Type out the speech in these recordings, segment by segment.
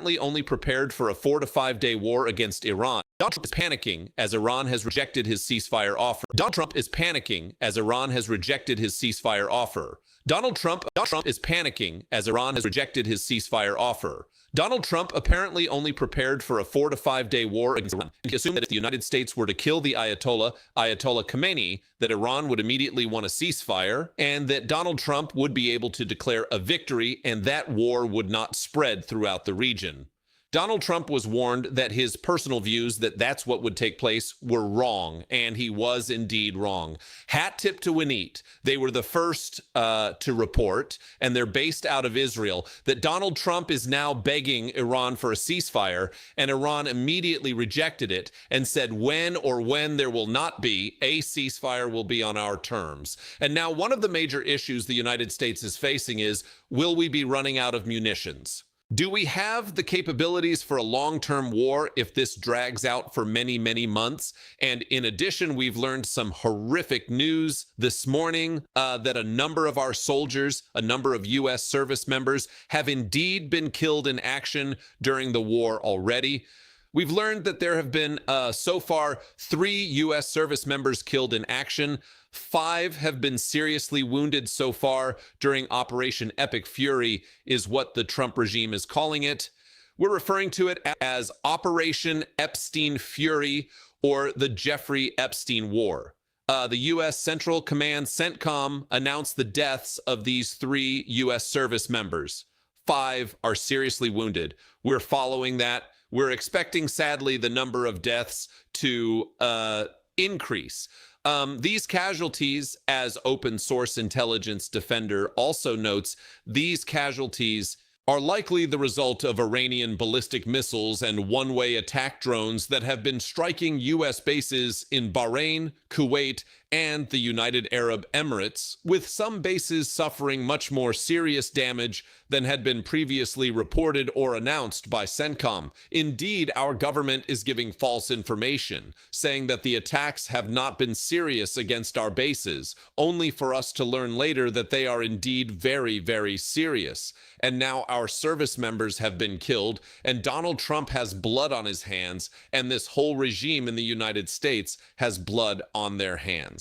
apparently only prepared for a 4 to 5 day war against Iran. Donald Trump is panicking as Iran has rejected his ceasefire offer. Donald Trump is panicking as Iran has rejected his ceasefire offer. Donald Trump is panicking as Iran has rejected his ceasefire offer. Donald Trump apparently only prepared for a 4 to 5 day war against Iran. He assumed that if the United States were to kill the Ayatollah Khamenei, that Iran would immediately want a ceasefire and that Donald Trump would be able to declare a victory and that war would not spread throughout the region. Donald Trump was warned that his personal views that that's what would take place were wrong, and he was indeed wrong. Hat tip to Winit. They were the first to report, and they're based out of Israel, that Donald Trump is now begging Iran for a ceasefire, and Iran immediately rejected it and said when there will not be a ceasefire will be on our terms. And now one of the major issues the United States is facing is, will we be running out of munitions? Do we have the capabilities for a long-term war if this drags out for many, many months? And in addition, we've learned some horrific news this morning that a number of our soldiers, a number of U.S. service members have indeed been killed in action during the war already. We've learned that there have been so far 3 U.S. service members killed in action. 5 have been seriously wounded so far during Operation Epic Fury, is what the Trump regime is calling it. We're referring to it as Operation Epstein Fury or the Jeffrey Epstein War. The U.S. Central Command CENTCOM announced the deaths of these 3 U.S. service members. 5 are seriously wounded. We're following that. We're expecting, sadly, the number of deaths to increase. These casualties, as Open Source Intelligence Defender also notes, these casualties are likely the result of Iranian ballistic missiles and one-way attack drones that have been striking U.S. bases in Bahrain, Kuwait, and the United Arab Emirates, with some bases suffering much more serious damage than had been previously reported or announced by CENTCOM. Indeed, our government is giving false information, saying that the attacks have not been serious against our bases, only for us to learn later that they are indeed very, very serious. And now our service members have been killed, and Donald Trump has blood on his hands, and this whole regime in the United States has blood on their hands.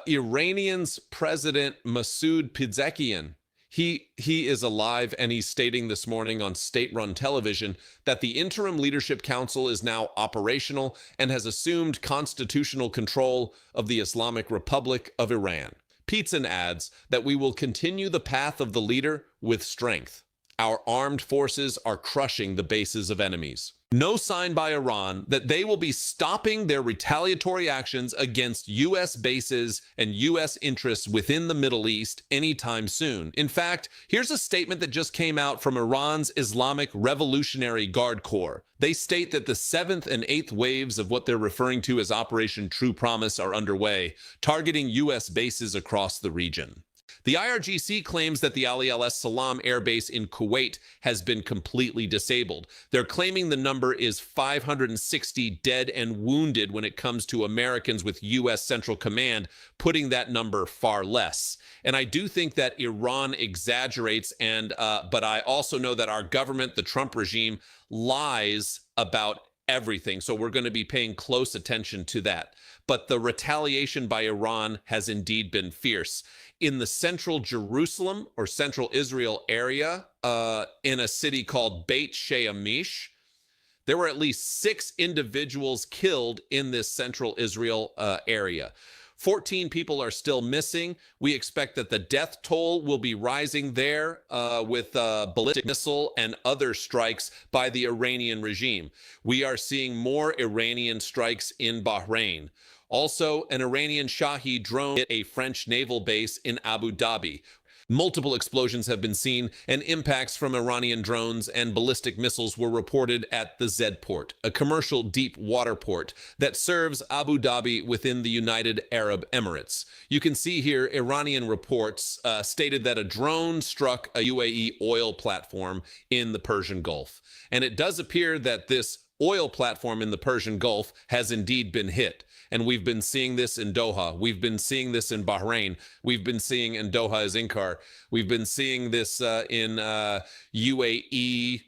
Iranian's President Masoud Pezeshkian, he is alive, and he's stating this morning on state-run television that the Interim Leadership Council is now operational and has assumed constitutional control of the Islamic Republic of Iran. Pezeshkian adds that we will continue the path of the leader with strength. Our armed forces are crushing the bases of enemies. No sign by Iran that they will be stopping their retaliatory actions against U.S. bases and U.S. interests within the Middle East anytime soon. In fact, here's a statement that just came out from Iran's Islamic Revolutionary Guard Corps. They state that the 7th and 8th waves of what they're referring to as Operation True Promise are underway, targeting U.S. bases across the region. The IRGC claims that the Ali al-Salam Air Base in Kuwait has been completely disabled. They're claiming the number is 560 dead and wounded when it comes to Americans with U.S. Central Command, putting that number far less. And I do think that Iran exaggerates, but I also know that our government, the Trump regime, lies about everything. So we're going to be paying close attention to that. But the retaliation by Iran has indeed been fierce. In the central Jerusalem or central Israel area, in a city called Beit She'amish, there were at least 6 individuals killed in this central Israel area. 14 people are still missing. We expect that the death toll will be rising there with ballistic missile and other strikes by the Iranian regime. We are seeing more Iranian strikes in Bahrain. Also, an Iranian Shahed drone hit a French naval base in Abu Dhabi. Multiple explosions have been seen, and impacts from Iranian drones and ballistic missiles were reported at the Zed Port, a commercial deep water port that serves Abu Dhabi within the United Arab Emirates. You can see here Iranian reports stated that a drone struck a UAE oil platform in the Persian Gulf. And it does appear that this oil platform in the Persian Gulf has indeed been hit. And we've been seeing this in Doha. We've been seeing this in Bahrain. We've been seeing in Doha as Inkar. We've been seeing this in UAE,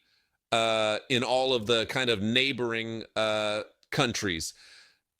in all of the kind of neighboring countries.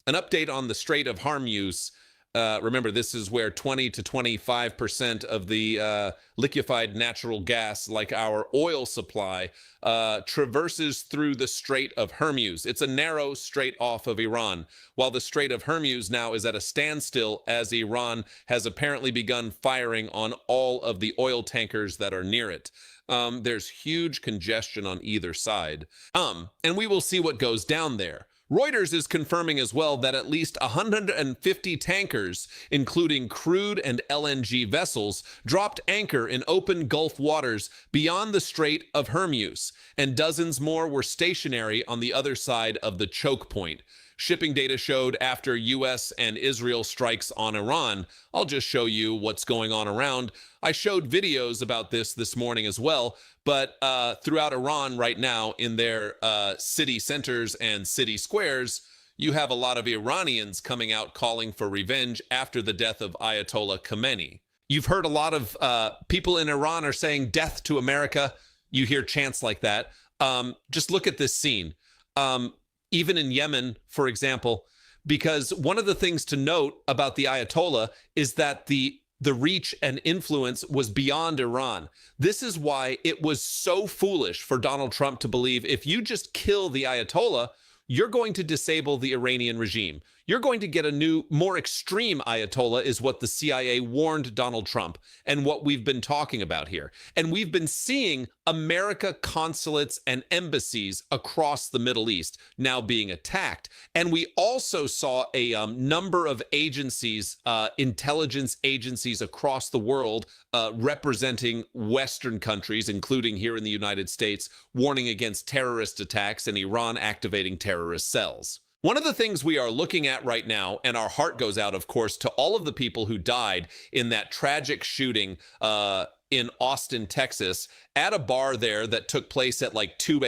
An update on the Strait of Hormuz. Remember, this is where 20 to 25% of the liquefied natural gas, like our oil supply, traverses through the Strait of Hormuz. It's a narrow strait off of Iran, while the Strait of Hormuz now is at a standstill as Iran has apparently begun firing on all of the oil tankers that are near it. There's huge congestion on either side. And we will see what goes down there. Reuters is confirming as well that at least 150 tankers, including crude and LNG vessels, dropped anchor in open Gulf waters beyond the Strait of Hormuz, and dozens more were stationary on the other side of the choke point. Shipping data showed after U.S. and Israel strikes on Iran. I'll just show you what's going on around. I showed videos about this morning as well, but throughout Iran right now, in their city centers and city squares, you have a lot of Iranians coming out calling for revenge after the death of Ayatollah Khamenei. You've heard a lot of people in Iran are saying death to America. You hear chants like that. Just look at this scene. Even in Yemen, for example, because one of the things to note about the Ayatollah is that the reach and influence was beyond Iran. This is why it was so foolish for Donald Trump to believe if you just kill the Ayatollah, you're going to disable the Iranian regime. You're going to get a new, more extreme Ayatollah, is what the CIA warned Donald Trump and what we've been talking about here. And we've been seeing America consulates and embassies across the Middle East now being attacked. And we also saw a number of agencies, intelligence agencies across the world representing Western countries, including here in the United States, warning against terrorist attacks and Iran activating terrorist cells. One of the things we are looking at right now, and our heart goes out, of course, to all of the people who died in that tragic shooting in Austin, Texas, at a bar there that took place at like 2